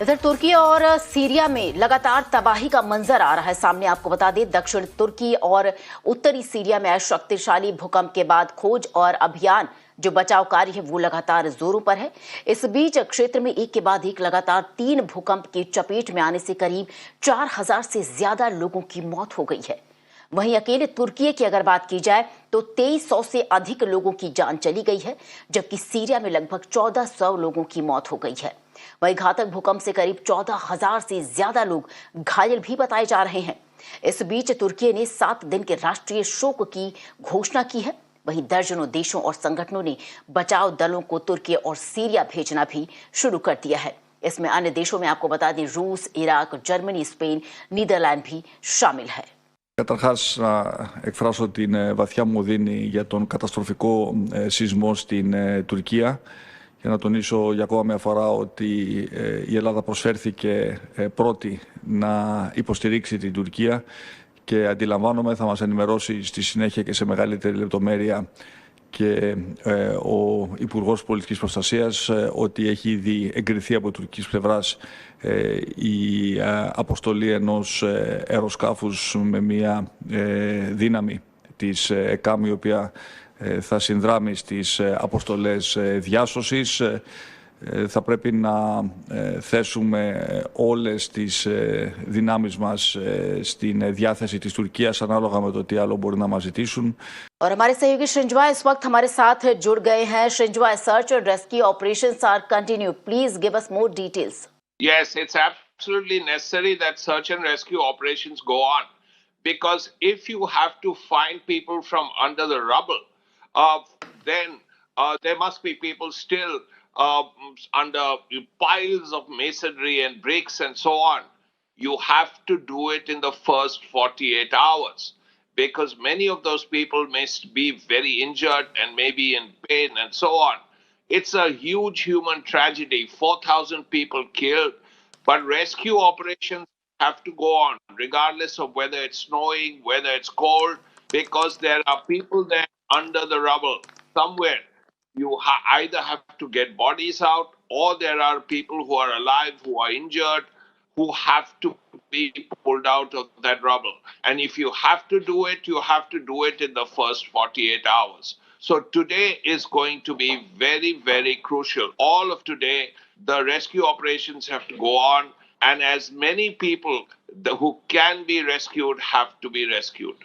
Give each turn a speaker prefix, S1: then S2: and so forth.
S1: इधर तुर्की और सीरिया में लगातार तबाही का मंजर आ रहा है सामने। आपको बता दें, दक्षिण तुर्की और उत्तरी सीरिया में आए शक्तिशाली भूकंप के बाद खोज और अभियान जो बचाव कार्य है वो लगातार जोरों पर है। इस बीच क्षेत्र में एक के बाद एक लगातार 3 भूकंप की चपेट में आने से करीब 4000 से ज्यादा लोगों की मौत हो गई है। वहीं अकेले तुर्की की अगर बात की जाए तो 2300 से अधिक लोगों की जान चली गई है, जबकि सीरिया में लगभग 1400 लोगों की मौत हो गई है। वहीं घातक भूकंप से करीब 14000 से ज्यादा लोग घायल भी बताए जा रहे हैं। इस बीच तुर्की ने 7 दिन के राष्ट्रीय शोक की घोषणा की है। वहीं दर्जनों देशों और संगठनों ने बचाव दलों को तुर्की और सीरिया भेजना भी शुरू कर दिया है। इसमें अन्य देशों में आपको बता दें, रूस, इराक, जर्मनी, स्पेन, नीदरलैंड भी शामिल है।
S2: Καταρχάς, να εκφράσω την βαθιά μου οδύνη για τον καταστροφικό σεισμό στην Τουρκία και να τονίσω για ακόμα μια φορά ότι η Ελλάδα προσφέρθηκε πρώτη να υποστηρίξει την Τουρκία και αντιλαμβάνομαι θα μας ενημερώσει στη συνέχεια και σε μεγαλύτερη λεπτομέρεια και ο Υπουργός Πολιτικής Προστασίας ότι έχει ήδη εγκριθεί από τουρκικής πλευράς η αποστολή ενός αεροσκάφους με μια δύναμη της ΕΚΑΜ, η οποία θα συνδράμει στις αποστολές διάσωσης. Θα πρέπει να θέσουμε όλες τις δυνάμεις μας στην διάθεση της Τουρκίας ανάλογα με το τι άλλο μπορεί να μας ζητήσουν.
S1: और हमारे सहयोगी श्रृंजवा इस वक्त हमारे साथ जुड़ गए हैं। श्रृंजवा, सर्च और rescue operations are continue, please give us more details.
S3: Yes, it's absolutely necessary that search and rescue operations go on, because if you have to find people from under the rubble, then there must be people still under piles of masonry and bricks and so on. You have to do it in the first 48 hours, because many of those people may be very injured and may be in pain and so on. It's a huge human tragedy, 4,000 people killed, but rescue operations have to go on regardless of whether it's snowing, whether it's cold, because there are people there under the rubble somewhere. You either have to get bodies out, or there are people who are alive, who are injured, who have to be pulled out of that rubble. And if you have to do it, you have to do it in the first 48 hours. So today is going to be very, very crucial. All of today, the rescue operations have to go on, and as many people who can be rescued have to be rescued.